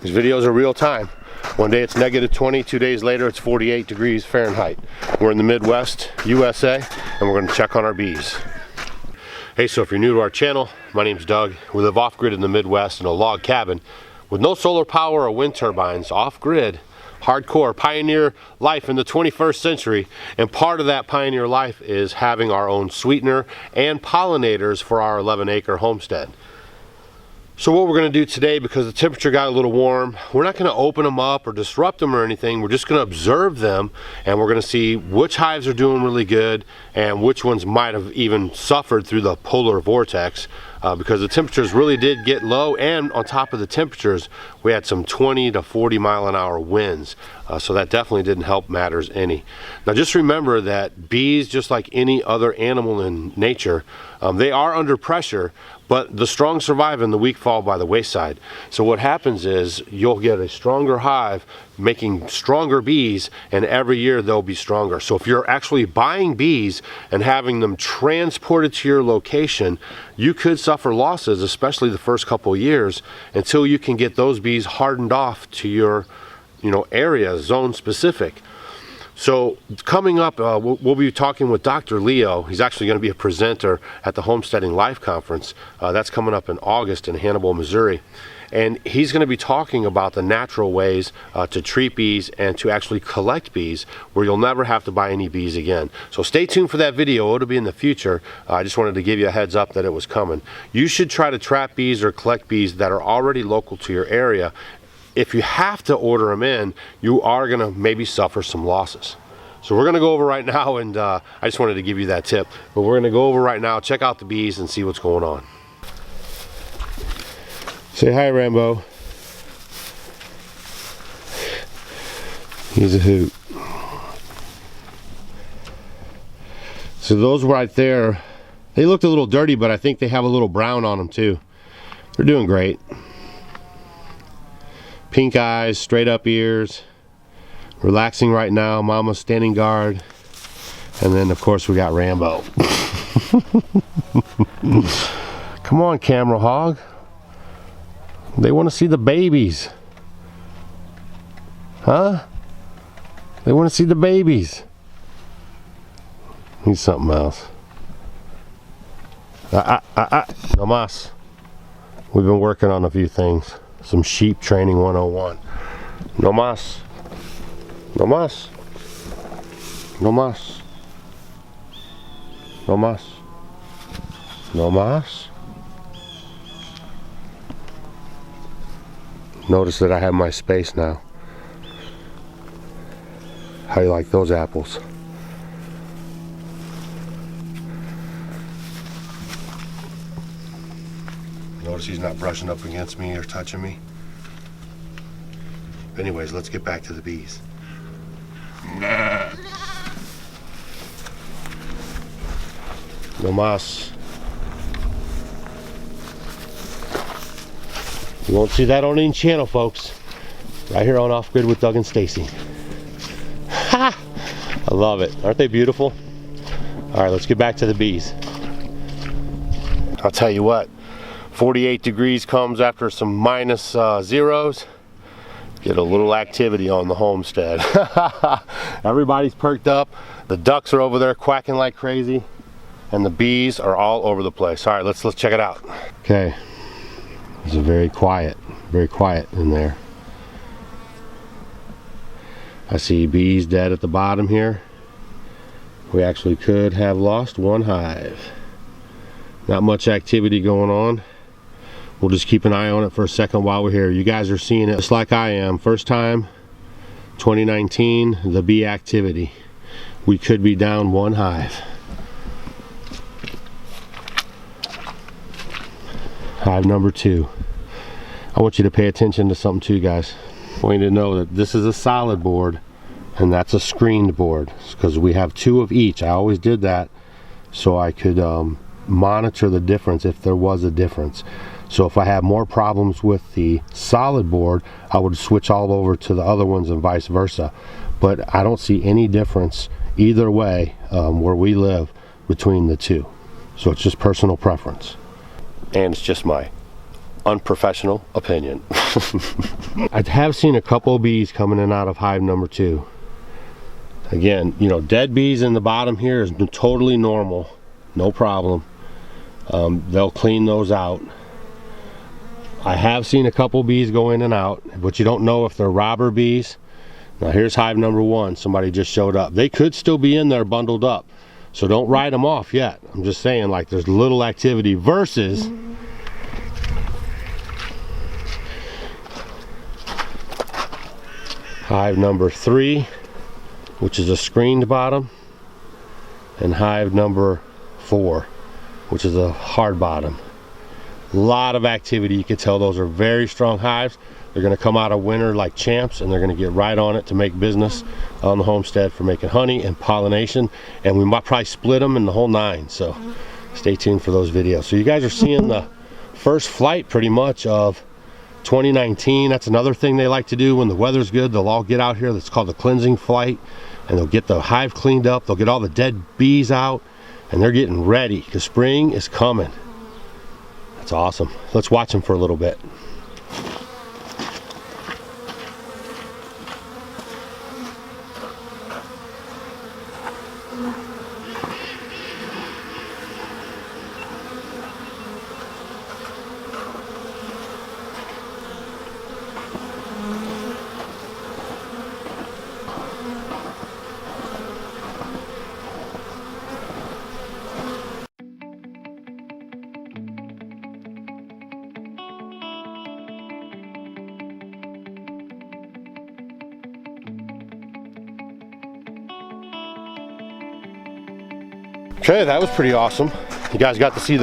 These videos are real time. One day it's -20, 2 days later it's 48 degrees Fahrenheit. We're in the Midwest, USA, and we're gonna check on our bees. Hey, so if you're new to our channel, my name's Doug. We live off-grid in the Midwest in a log cabin with no solar power or wind turbines, off-grid, hardcore pioneer life in the 21st century. And part of that pioneer life is having our own sweetener and pollinators for our 11-acre homestead. So what we're going to do today, because the temperature got a little warm, we're not going to open them up or disrupt them or anything. We're just going to observe them, and we're going to see which hives are doing really good and which ones might have even suffered through the polar vortex, because the temperatures really did get low, and on top of the temperatures we had some 20 to 40 mile-an-hour winds, so that definitely didn't help matters any. Now just remember that bees, just like any other animal in nature, they are under pressure, but the strong survive and the weak fall by the wayside. So what happens is you'll get a stronger hive making stronger bees, and every year they'll be stronger. So if you're actually buying bees and having them transported to your location, you could suffer losses, especially the first couple of years, until you can get those bees hardened off to your area, zone specific. So coming up, we'll be talking with Dr. Leo. He's actually going to be a presenter at the Homesteading Life Conference. That's coming up in August in Hannibal, Missouri. And he's going to be talking about the natural ways to treat bees and to actually collect bees, where you'll never have to buy any bees again. So stay tuned for that video. It'll be in the future. I just wanted to give you a heads up that it was coming. You should try to trap bees or collect bees that are already local to your area. If you have to order them in, you are going to maybe suffer some losses. So we're going to go over right now, and I just wanted to give you that tip. But we're going to go over right now, check out the bees, and see what's going on. Say hi, Rambo. He's a hoot. So those right there, they looked a little dirty, but I think they have a little brown on them too. They're doing great. Pink eyes, straight up ears, relaxing right now. Mama's standing guard, and then of course we got Rambo. Come on, camera hog. They want to see the babies, huh? They want to see the babies. He's something else. No mas. We've been working on a few things. Some sheep training 101. No mas. No mas. No mas. No mas. No mas. Notice that I have my space now. How do you like those apples? Notice he's not brushing up against me or touching me. Anyways, let's get back to the bees. No mas. You won't see that on any channel, folks. Right here on Off Grid with Doug and Stacy. Ha! I love it. Aren't they beautiful? All right, let's get back to the bees. I'll tell you what. 48 degrees comes after some minus zeros. Get a little activity on the homestead. Everybody's perked up. The ducks are over there quacking like crazy, and the bees are all over the place. All right, let's check it out. Okay, it's very quiet in there. I see bees dead at the bottom here. We actually could have lost one hive. Not much activity going on. We'll just keep an eye on it for a second while we're here. You guys are seeing it just like I am. First time, 2019, the bee activity. We could be down one hive. Hive number 2. I want you to pay attention to something too, guys. I want you to know that this is a solid board and that's a screened board, because we have 2 of each. I always did that so I could monitor the difference if there was a difference. So if I have more problems with the solid board, I would switch all over to the other ones and vice versa. But I don't see any difference either way where we live between the 2. So it's just personal preference. And it's just my unprofessional opinion. I have seen a couple of bees coming in and out of hive number 2. Again, you know, dead bees in the bottom here is totally normal, no problem. They'll clean those out. I have seen a couple bees go in and out, but you don't know if they're robber bees. Now here's hive number 1. Somebody just showed up. They could still be in there bundled up, so don't write them off yet. I'm just saying, like, there's little activity versus hive number 3, which is a screened bottom, and hive number 4, which is a hard bottom. A lot of activity. You can tell those are very strong hives. They're going to come out of winter like champs, and they're going to get right on it to make business on the homestead for making honey and pollination, and we might probably split them in the whole 9, so stay tuned for those videos. So you guys are seeing the first flight pretty much of 2019. That's another thing they like to do when the weather's good. They'll all get out here. That's called the cleansing flight, and they'll get the hive cleaned up. They'll get all the dead bees out, and they're getting ready because spring is coming. That's awesome. Let's watch them for a little bit. Okay, that was pretty awesome. You guys got to see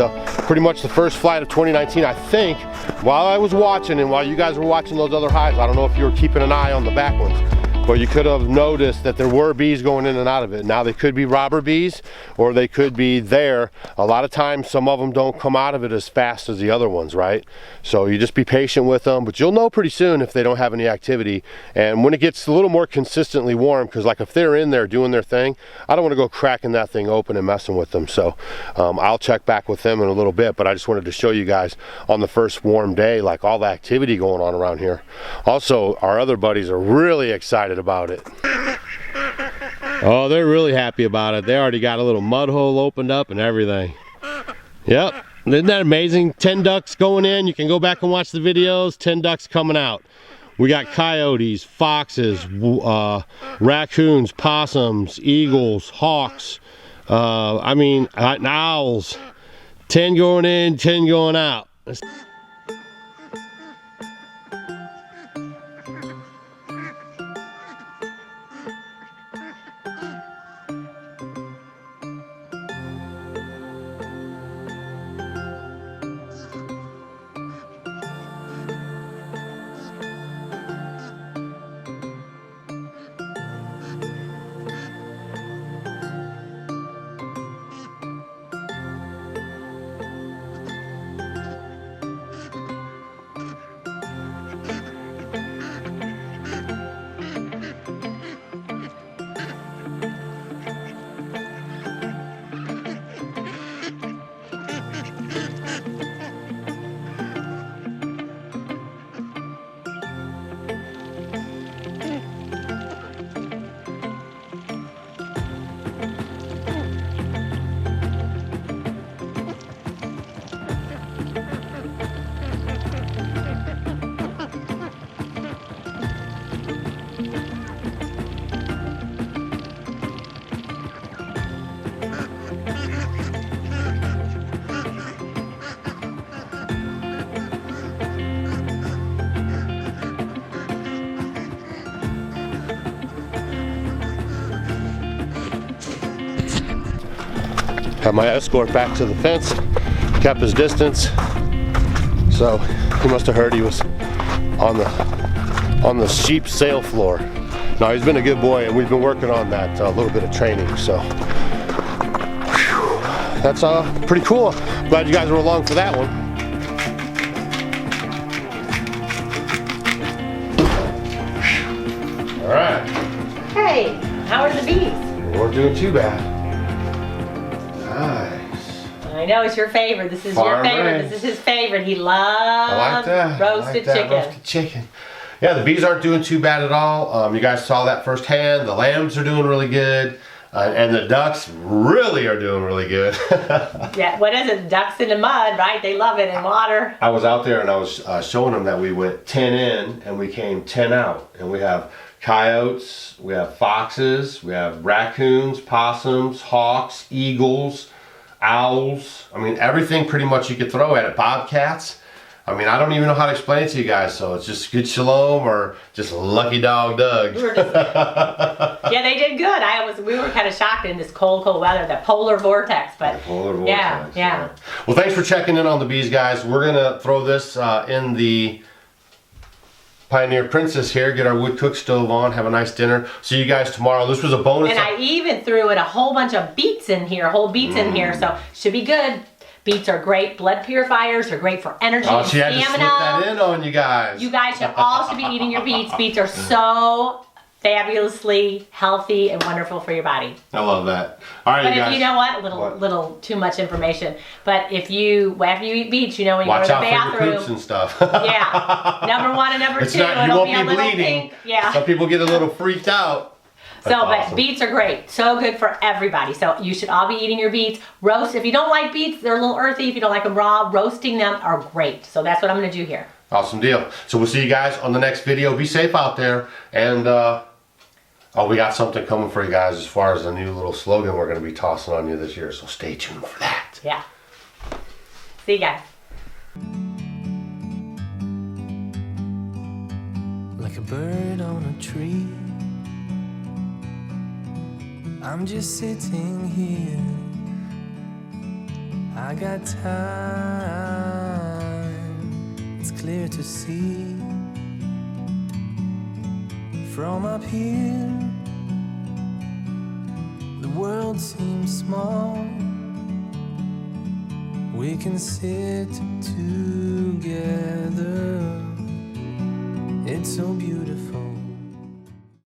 pretty much the first flight of 2019. I think while I was watching and while you guys were watching those other hives, I don't know if you were keeping an eye on the back ones, but you could have noticed that there were bees going in and out of it. Now they could be robber bees or they could be there. A lot of times some of them don't come out of it as fast as the other ones, right? So you just be patient with them, but you'll know pretty soon if they don't have any activity. And when it gets a little more consistently warm, because like if they're in there doing their thing, I don't want to go cracking that thing open and messing with them. So I'll check back with them in a little bit, but I just wanted to show you guys on the first warm day, like all the activity going on around here. Also, our other buddies are really excited about it. Oh, they're really happy about it. They already got a little mud hole opened up and everything. Yep, isn't that amazing? 10 ducks going in. You can go back and watch the videos. 10 ducks coming out. We got coyotes, foxes, raccoons, possums, eagles, hawks, owls. 10 going in, 10 going out. Got my escort back to the fence, kept his distance, so he must have heard he was on the sheep sale floor. No, he's been a good boy, and we've been working on that a little bit of training, so whew, that's pretty cool. Glad you guys were along for that one. All right. Hey, how are the bees? We weren't doing too bad. Nice. I know it's your favorite. This is your favorite. This is his favorite. He loves roasted chicken. Roasted chicken. Yeah, the bees aren't doing too bad at all. You guys saw that firsthand. The lambs are doing really good. And the ducks really are doing really good. Yeah, what is it? Ducks in the mud, right? They love it in water. I was out there and I was showing them that we went 10 in and we came 10 out. And we have coyotes, we have foxes, we have raccoons, possums, hawks, eagles, owls. I mean, everything pretty much you could throw at it. Bobcats. I mean, I don't even know how to explain it to you guys, so it's just good shalom or just lucky dog Doug. Yeah, they did good. We were kind of shocked in this cold weather, the polar vortex, but polar vortex, yeah. Well, thanks for checking in on the bees, guys. We're gonna throw this in the Pioneer Princess here, get our wood cook stove on, have a nice dinner. See you guys tomorrow. This was a bonus. And I even threw in a whole bunch of beets in here, whole beets in here, so should be good. Beets are great. Blood purifiers are great for energy and she had stamina. to slip that in on you guys. You guys should all be eating your beets. Beets are so fabulously healthy and wonderful for your body. I love that. All right, but you guys. If you know what, little too much information. But if you, after you eat beets, you know when you go to the bathroom. Watch out for your poops and stuff. Yeah, number 1 and number 2. You won't be bleeding. Pink. Yeah. Some people get a little freaked out. That's awesome. But beets are great. So good for everybody. So you should all be eating your beets. Roast. If you don't like beets, they're a little earthy. If you don't like them raw, roasting them are great. So that's what I'm going to do here. Awesome deal. So we'll see you guys on the next video. Be safe out there. And, we got something coming for you guys as far as a new little slogan we're going to be tossing on you this year. So stay tuned for that. Yeah. See you guys. Like a bird on a tree, I'm just sitting here. I got time, it's clear to see. From up here, the world seems small. We can sit together, it's so beautiful.